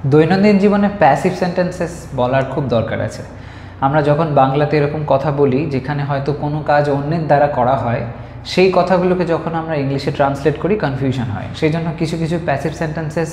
দৈনন্দিন জীবনে passive sentences বলার খুব দরকার আছে। আমরা যখন বাংলাতে এরকম কথা বলি যেখানে হয়তো কোনো কাজ অন্যের দ্বারা করা হয়, সেই কথাগুলোকে যখন আমরা ইংলিশে ট্রান্সলেট করি কনফিউশন হয়। সেই জন্য কিছু কিছু প্যাসিভ সেন্টেন্সেস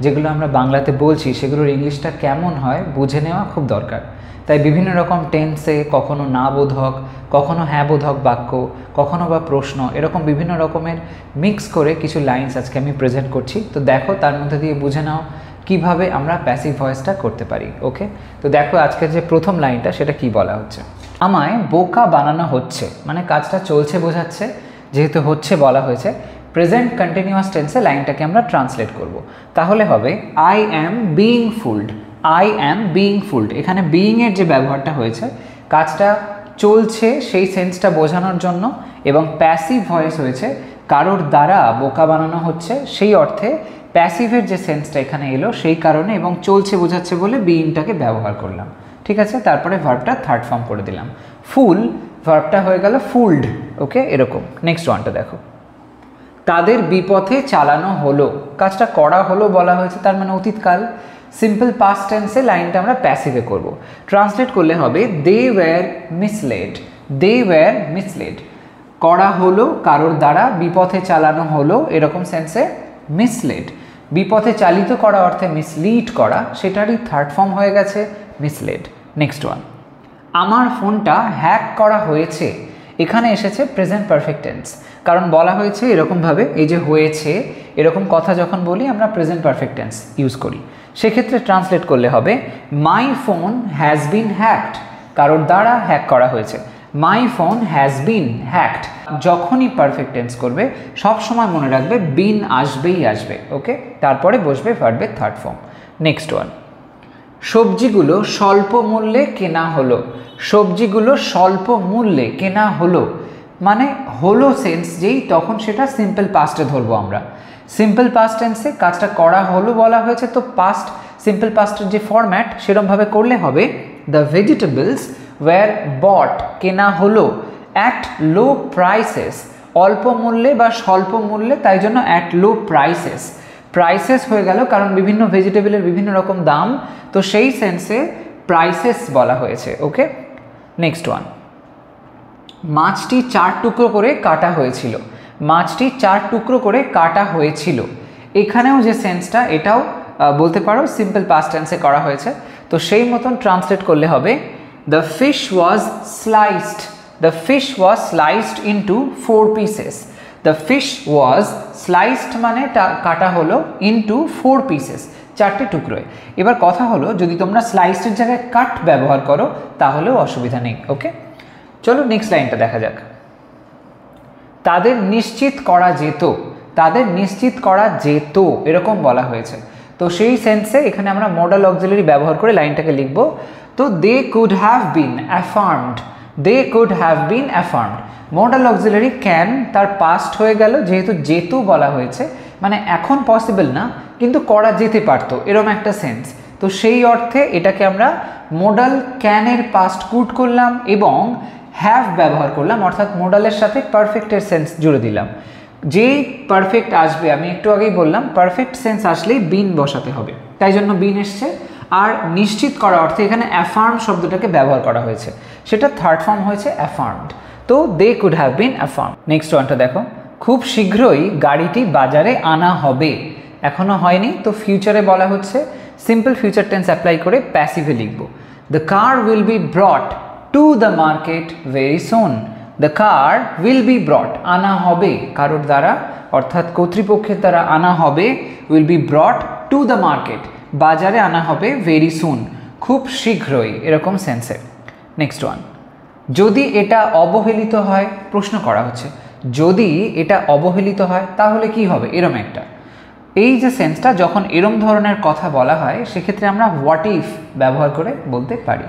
যেগুলো আমরা বাংলাতে বলছি সেগুলোর ইংলিশটা কেমন হয় বুঝে নেওয়া খুব দরকার। তাই বিভিন্ন রকম টেন্সে কখনো না বোধক, কখনো হ্যাঁ বোধক বাক্য, কখনো বা প্রশ্ন, এরকম বিভিন্ন রকমের মিক্স করে কিছু লাইনস আজকে আমি প্রেজেন্ট করছি। তো দেখো তার মধ্যে দিয়ে বুঝে নাও কিভাবে আমরা প্যাসিভ ভয়েসটা করতে পারি। ওকে, তো দেখো আজকের যে প্রথম লাইনটা সেটা কি বলা হচ্ছে, আমায় বোকা বানানো হচ্ছে, মানে কাজটা চলছে বোঝাচ্ছে, যেহেতু হচ্ছে বলা হয়েছে। প্রেজেন্ট কন্টিনিউয়াস টেন্সে লাইনটাকে আমরা ট্রান্সলেট করব, তাহলে হবে I am being fooled. I am being fooled, এখানে বিইংয়ের যে ব্যবহারটা হয়েছে কাজটা চলছে সেই সেন্সটা বোঝানোর জন্য, এবং প্যাসিভ ভয়েস হয়েছে কারোর দ্বারা বোকা বানানো হচ্ছে সেই অর্থে প্যাসিভের যে সেন্সটা এখানে এলো সেই কারণে, এবং চলছে বোঝাচ্ছে বলে বিইংটাকে ব্যবহার করলাম। ঠিক আছে, তারপরে ভার্বটা থার্ড ফর্ম করে দিলাম। ফুল ভার্বটা হয়ে গেল ফুলড। ওকে, এরকম। নেক্সট ওয়ানটা দেখো, তাদের বিপথে চালানো হলো, কাজটা করা হলো বলা হয়েছে, তার মানে অতীতকাল। সিম্পল পাস্ট টেন্সে লাইনটা আমরা প্যাসিভে করব। ট্রান্সলেট করলে হবে they were misled. They were misled, করা হলো কারোর দ্বারা, বিপথে চালানো হলো এরকম সেন্সে মিসলেড। বিপথে চালিত করা অর্থে মিসলিড করা, সেটারই থার্ড ফর্ম হয়ে গেছে মিসলেড। নেক্সট ওয়ান, আমার ফোনটা হ্যাক করা হয়েছে, এখানে এসেছে প্রেজেন্ট পারফেক্ট টেন্স, কারণ বলা হয়েছে এরকমভাবে, এই যে হয়েছে এরকম কথা যখন বলি আমরা প্রেজেন্ট পারফেক্ট টেন্স ইউজ করি। সেক্ষেত্রে ট্রান্সলেট করলে হবে my phone has been hacked, কারোর দ্বারা হ্যাক করা হয়েছে। My phone has been hacked, যখনই পারফেক্ট টেন্স করবে সব সময় মনে রাখবে বিন আসবেই আসবে। ওকে, তারপরে বসবে ভার্বের থার্ড ফর্ম। নেক্সট ওয়ান, সবজিগুলো স্বল্প মূল্যে কেনা হলো। সবজিগুলো স্বল্প মূল্যে কেনা হলো, মানে হলো সেন্স যেই তখন সেটা সিম্পল পাস্টে ধরবো আমরা। সিম্পল পাস্ট টেন্সে কাজটা করা হলো বলা হয়েছে, তো পাস্ট সিম্পল পাস্টের যে ফরম্যাট সেরকমভাবে করলে হবে দ্য ভেজিটেবলস ওয়্যার বট, কেনা হলো, অ্যাট লো প্রাইসেস, অল্প মূল্যে বা স্বল্প মূল্যে, তাই জন্য অ্যাট লো প্রাইসেস। প্রাইসেস হয়ে গেল কারণ বিভিন্ন ভেজিটেবলের বিভিন্ন রকম দাম, তো সেই সেন্সে প্রাইসেস বলা হয়েছে। ওকে, নেক্সট ওয়ান, মাছটি 4 টুকরো করে কাটা হয়েছিল। মাছটি 4 টুকরো করে কাটা হয়েছিল, এখানেও যে সেন্সটা এটাও বলতে পারো সিম্পল পাস্ট টেন্সে করা হয়েছে, তো সেই মতন ট্রান্সলেট করলে হবে the fish was sliced. The fish was sliced into 4 pieces. The fish was sliced মানে কাটা হলো, ইন্টু 4 পিসেস, 4টে টুকরোয়। এবার কথা হলো যদি তোমরা স্লাইসডের জায়গায় কাট ব্যবহার করো তাহলেও অসুবিধা নেই। ওকে, চলো নেক্সট লাইনটা দেখা যাক। তাদের নিশ্চিত করা যেত। তাদের নিশ্চিত করা যেত এরকম বলা হয়েছে, তো সেই সেন্সে এখানে আমরা মডাল অক্সিলারি ব্যবহার করে লাইনটাকে লিখব। তো they could have been affirmed. They could have been affirmed, modal auxiliary can তার পাস্ট হয়ে গেল, যেহেতু যেত বলা হয়েছে মানে এখন পসিবল না কিন্তু করা যেতে পারতো এরকম একটা সেন্স, তো সেই অর্থে এটাকে আমরা মডাল ক্যানের পাস্ট কুড করলাম এবং হ্যাভ ব্যবহার করলাম, অর্থাৎ মোডালের সাথে পারফেক্টের সেন্স জুড়ে দিলাম। যেই পারফেক্ট আসবে, আমি একটু আগেই বললাম পারফেক্ট সেন্স আসলেই বিন বসাতে হবে, তাই জন্য বিন এসছে। আর নিশ্চিত করা অর্থে এখানে অ্যাফার্ম শব্দটাকে ব্যবহার করা হয়েছে, সেটা থার্ড ফর্ম হয়েছে অ্যাফার্মড, তো they could have been affirmed. Next ওয়ানটা দেখো, খুব শীঘ্রই গাড়িটি বাজারে আনা হবে, এখনো হয়নি, তো ফিউচারে বলা হচ্ছে, সিম্পল ফিউচার টেন্স অ্যাপ্লাই করে প্যাসিভে লিখব। The car will be ব্রট to the market very soon. The car will be ব্রট, আনা হবে কারোর দ্বারা, অর্থাৎ কর্তৃপক্ষের দ্বারা আনা হবে, will be ব্রট to the market, বাজারে আনা হবে, ভেরি সুন খুব শীঘ্রই এরকম সেন্সে। নেক্সট ওয়ান, যদি এটা অবহেলিত হয়, প্রশ্ন করা হচ্ছে যদি এটা অবহেলিত হয় তাহলে কি হবে, এরম একটা। এই যে সেন্সটা যখন এরম ধরনের কথা বলা হয় সেক্ষেত্রে আমরা হোয়াট ইফ ব্যবহার করে বলতে পারি।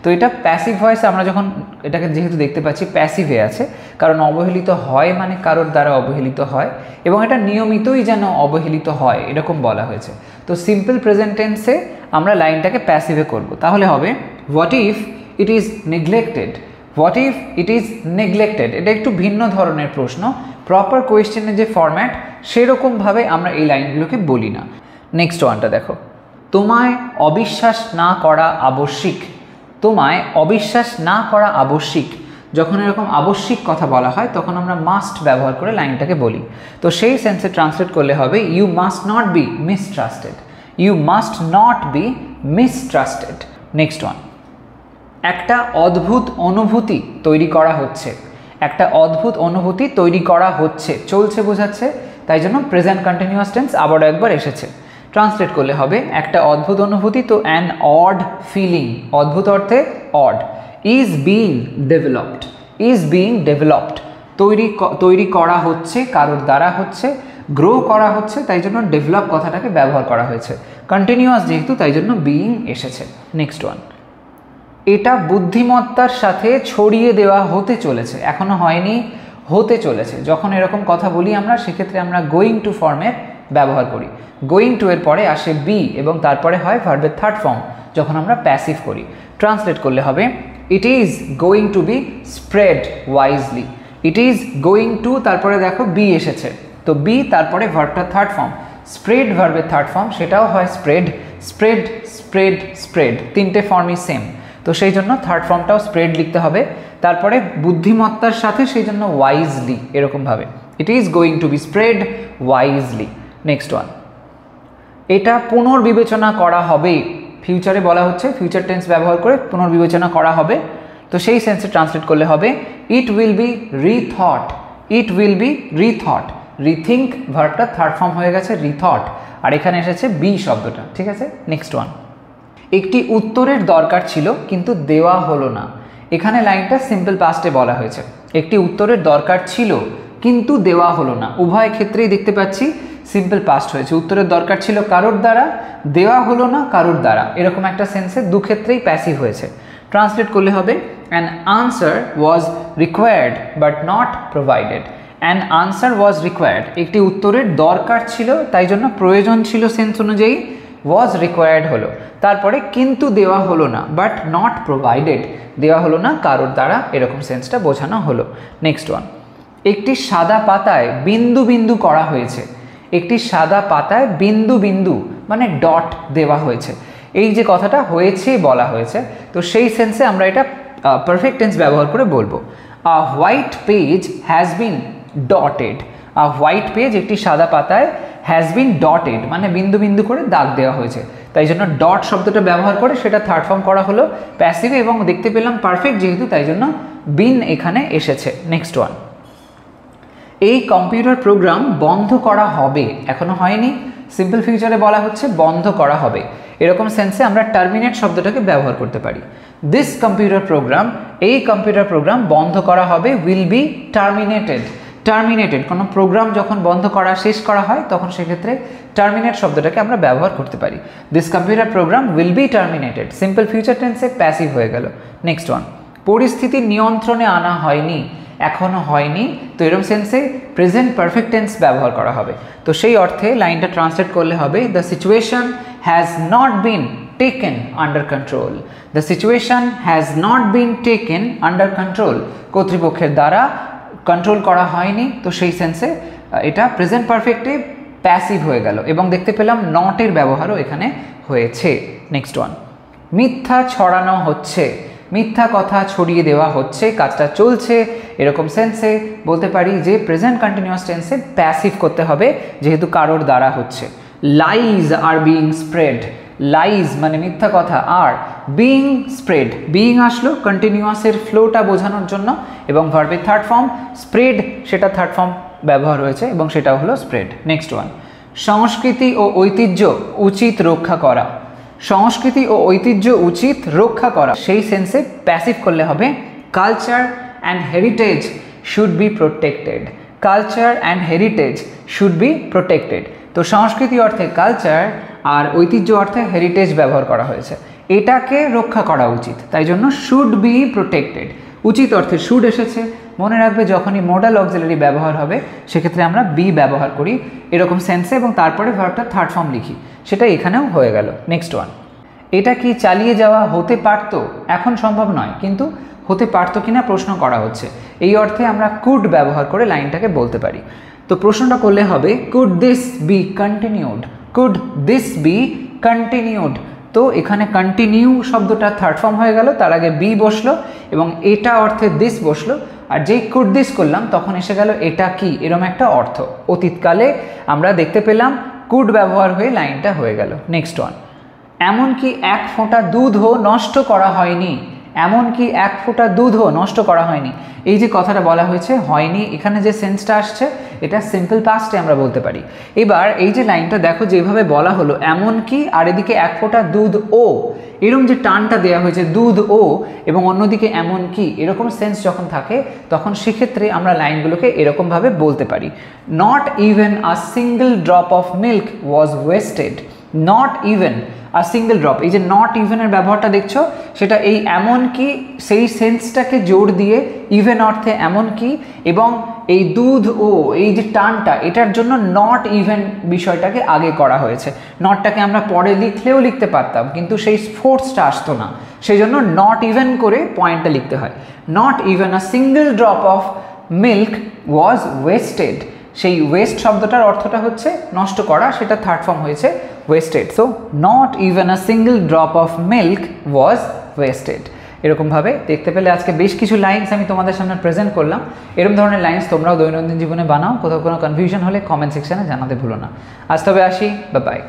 তো এটা প্যাসিভ ভয়েস, আমরা যখন এটাকে যেহেতু দেখতে পাচ্ছি প্যাসিভে আছে, কারণ অবহেলিত হয় মানে কারোর দ্বারা অবহেলিত হয় এবং এটা নিয়মিতই যেন অবহেলিত হয় এরকম বলা হয়েছে, তো সিম্পল প্রেজেন্ট টেন্সে আমরা লাইনটাকে প্যাসিভে করব, তাহলে হবে what if it is neglected. What if it is neglected, এটা একটু ভিন্ন ধরনের প্রশ্ন, প্রপার কোয়েশ্চেনের যে ফরম্যাট সেরকমভাবে আমরা এই লাইনগুলোকে বলি না। নেক্সট ওয়ানটা দেখো, তোমায় অবিশ্বাস না করা আবশ্যিক, তোমায় অবিশ্বাস না করা আবশ্যিক। যখন এরকম আবশ্যিক কথা বলা হয় তখন আমরা মাস্ট ব্যবহার করে লাইনটাকে বলি। তো সেই সেন্সে ট্রান্সলেট করলে হবে you must not be mistrusted, you must not be mistrusted. Next one, একটা অদ্ভুত অনুভূতি তৈরি করা হচ্ছে, একটা অদ্ভুত অনুভূতি তৈরি করা হচ্ছে, চলছে বোঝাচ্ছে, তাই জন্য প্রেজেন্ট কন্টিনিউয়াস টেন্স আবারও একবার এসেছে। ট্রান্সলেট করলে হবে একটা অদ্ভুত অনুভূতি, তো অ্যান অড ফিলিং, অদ্ভুত অর্থে odd, is being developed, is being developed, তৈরি করা হচ্ছে, কারোর দ্বারা হচ্ছে, গ্রো করা হচ্ছে, তাই জন্য ডেভেলপ কথাটাকে ব্যবহার করা হয়েছে। কন্টিনিউয়াস যেহেতু তাই জন্য বিইং এসেছে। নেক্সট ওয়ান, এটা বুদ্ধিমত্তার সাথে ছড়িয়ে দেওয়া হতে চলেছে, এখনো হয়নি, হতে চলেছে। যখন এরকম কথা বলি আমরা সেক্ষেত্রে আমরা গোয়িং টু ফর্মের ব্যবহার করি। গোয়িং টু এর পরে আসে বি এবং তারপরে হয় ভার্বের থার্ড ফর্ম যখন আমরা প্যাসিভ করি। ট্রান্সলেট করলে হবে it is going to be spread wisely, it is going to, তারপরে দেখো বি এসেছে, তো বি তারপরে ভার্বটা থার্ড ফর্ম, স্প্রেড ভার্বের থার্ড ফর্ম, সেটাও হয় স্প্রেড, স্প্রেড স্প্রেড স্প্রেড, তিনটে ফর্মই সেম, তো সেই জন্য থার্ড ফর্মটাও স্প্রেড লিখতে হবে। তারপরে বুদ্ধিমত্তার সাথে সেই জন্য ওয়াইজলি, এরকমভাবে it is going to be spread wisely. Next one, এটা পুনর্বিবেচনা করা হবে, ফিউচারে বলা হচ্ছে, ফিউচার টেন্স ব্যবহার করে পুনর্বিবেচনা করা হবে, তো সেই সেন্সে ট্রান্সলেট করলে হবে it will be rethought, it will be rethought, rethink ভার্বটা থার্ড ফর্ম হয়ে গেছে রিথট, আর এখানে এসেছে বি শব্দটা, ঠিক আছে। নেক্সট ওয়ান, একটি উত্তরের দরকার ছিল কিন্তু দেওয়া হলো না, এখানে লাইনটা সিম্পল পাস্টে বলা হয়েছে, একটি উত্তরের দরকার ছিল কিন্তু দেওয়া হলো না, উভয় ক্ষেত্রেই দেখতে পাচ্ছি সিম্পল পাস্ট হয়েছে, উত্তরের দরকার ছিল কারোর দ্বারা, দেওয়া হলো না কারোর দ্বারা, এরকম একটা সেন্সে দু ক্ষেত্রেই প্যাসিভ হয়েছে। ট্রান্সলেট করলে হবে an answer was required but not provided, an answer was required, একটি উত্তরের দরকার ছিল তাই জন্য প্রয়োজন ছিল সেন্স অনুযায়ী, ওয়াজ রিকোয়ার্ড হলো, তারপরে কিন্তু দেওয়া হলো না, বাট নট প্রোভাইডেড, দেওয়া হলো না কারোর দ্বারা, এরকম সেন্সটা বোঝানো হলো। নেক্সট ওয়ান, একটি সাদা পাতায় বিন্দু বিন্দু করা হয়েছে, একটি সাদা পাতায় বিন্দু বিন্দু মানে ডট দেওয়া হয়েছে, এই যে কথাটা হয়েছে বলা হয়েছে, তো সেই সেন্সে আমরা এটা পারফেক্ট টেন্স ব্যবহার করে বলবো a white page has been dotted, a white page একটি সাদা পাতায় হ্যাজ বিন ডটেড মানে বিন্দু বিন্দু করে দাগ দেওয়া হয়েছে, তাই জন্য ডট শব্দটা ব্যবহার করে সেটা থার্ড ফর্ম করা হলো প্যাসিভে, এবং দেখতে পেলাম পারফেক্ট যেহেতু তাই জন্য বিন এখানে এসেছে। নেক্সট ওয়ান, এই কম্পিউটার প্রোগ্রাম বন্ধ করা হবে, এখনো হয়নি, সিম্পল ফিউচারে বলা হচ্ছে বন্ধ করা হবে, এরকম সেন্সে আমরা টার্মিনেট শব্দটাকে ব্যবহার করতে পারি। দিস কম্পিউটার প্রোগ্রাম, এই কম্পিউটার প্রোগ্রাম বন্ধ করা হবে, উইল বি টার্মিনেটেড, টার্মিনেটেড কোনো প্রোগ্রাম যখন বন্ধ করা শেষ করা হয় তখন সেক্ষেত্রে টার্মিনেট শব্দটাকে আমরা ব্যবহার করতে পারি। This computer program will be terminated, simple future টেন্সে প্যাসিভ হয়ে গেল। নেক্সট ওয়ান, পরিস্থিতি নিয়ন্ত্রণে আনা হয়নি, এখনো হয়নি, তো এরকম সেন্সে প্রেজেন্ট পারফেক্ট টেন্স ব্যবহার করা হবে, তো সেই অর্থে লাইনটা ট্রান্সলেট করলে হবে the situation has not been taken under control, the situation has not been taken under control, কর্তৃপক্ষের দ্বারা কন্ট্রোল করা হয়নি, তো সেই সেন্সে এটা প্রেজেন্ট পারফেক্টে প্যাসিভ হয়ে গেল, এবং দেখতে পেলাম নটের ব্যবহারও এখানে হয়েছে। নেক্সট ওয়ান, মিথ্যা ছড়ানো হচ্ছে, মিথ্যা কথা ছড়িয়ে দেওয়া হচ্ছে, কাজটা চলছে, এরকম সেন্সে বলতে পারি যে প্রেজেন্ট কন্টিনিউয়াস টেন্সে প্যাসিভ করতে হবে যেহেতু কারোর দ্বারা হচ্ছে। লাইজ আর বিইং স্প্রেড, লাইজ মানে মিথ্যা কথা, আর বিইং স্প্রেড, বিইং আসলো কন্টিনিউয়াসের ফ্লোটা বোঝানোর জন্য, এবং ভার্বের থার্ড ফর্ম স্প্রেড সেটা থার্ড ফর্ম ব্যবহার হয়েছে এবং সেটাও হলো স্প্রেড। নেক্সট ওয়ান, সংস্কৃতি ও ঐতিহ্য উচিত রক্ষা করা, সংস্কৃতি ও ঐতিহ্য উচিত রক্ষা করা, সেই সেন্সে প্যাসিভ করলে হবে culture and heritage should be protected, culture and heritage should be protected, তো সংস্কৃতি অর্থে কালচার আর ঐতিহ্য অর্থে হেরিটেজ ব্যবহার করা হয়েছে, এটাকে রক্ষা করা উচিত, তাই জন্য শুড বি প্রোটেক্টেড, উচিত অর্থে শুড এসেছে, মনে রাখবে যখনই মোডাল অক্সিলারি ব্যবহার হবে সেক্ষেত্রে আমরা বি ব্যবহার করি এরকম সেন্সে, এবং তারপরে ভার্বটা থার্ড ফর্ম লিখি, সেটা এখানেও হয়ে গেল। নেক্সট ওয়ান, এটা কি চালিয়ে যাওয়া হতে পারতো, এখন সম্ভব নয় কিন্তু হতে পারতো কিনা প্রশ্ন করা হচ্ছে, এই অর্থে আমরা কুড ব্যবহার করে লাইনটাকে বলতে পারি। তো প্রশ্নটা করলে হবে could this be continued, could this be continued. তো এখানে কন্টিনিউ শব্দটা থার্ড ফর্ম হয়ে গেল, তার আগে বি বসলো এবং এটা অর্থে দিস বসলো, আর যেই কুড দিস করলাম তখন এসে গেল এটা কি, এরম একটা অর্থ। অতীতকালে আমরা দেখতে পেলাম কুড ব্যবহার হয়ে লাইনটা হয়ে গেল। নেক্সট ওয়ান, এমনকি এক ফোঁটা দুধও নষ্ট করা হয়নি। এমনকি এক ফোঁটা দুধও নষ্ট করা হয়নি, এই যে কথাটা বলা হয়েছে হয়নি, এখানে যে সেন্সটা আসছে এটা সিম্পল পাস্টে আমরা বলতে পারি। এবার এই যে লাইনটা দেখো যেভাবে বলা হলো এমনকি, আর এদিকে এক ফোঁটা দুধ ও, এরকম যে টানটা দেওয়া হয়েছে দুধ ও এবং অন্যদিকে এমনকি, এরকম সেন্স যখন থাকে তখন সেক্ষেত্রে আমরা লাইনগুলোকে এরকমভাবে বলতে পারি, not even a single drop of milk was wasted. Not even a single drop, এই যে নট ইভেনের ব্যবহারটা দেখছো সেটা এই এমনকি সেই সেন্সটাকে জোর দিয়ে ইভেন অর্থে এমনকি, এবং এই দুধ ও এই যে টানটা এটার জন্য নট ইভেন বিষয়টাকে আগে করা হয়েছে। নটটাকে আমরা পরে লিখলেও লিখতে পারতাম কিন্তু সেই ফোর্সটা আসতো না, সেই জন্য নট ইভেন করে পয়েন্টটা লিখতে হয়। Not even a single drop of milk was wasted, সেই ওয়েস্ট শব্দটার অর্থটা হচ্ছে নষ্ট করা, সেটা থার্ড ফর্ম হয়েছে wasted. So not even a single drop of milk was wasted. এরকমভাবে দেখতে পেলে আজকে বেশ কিছু লাইন্স আমি তোমাদের সামনে প্রেজেন্ট করলাম। এরকম ধরনের লাইন্স তোমরাও দৈনন্দিন জীবনে বানাও। কোথাও কোনো কনফিউশন হলে কমেন্ট সেকশনে জানাতে ভুলো না। আজ তবে আসি, বাই বাই।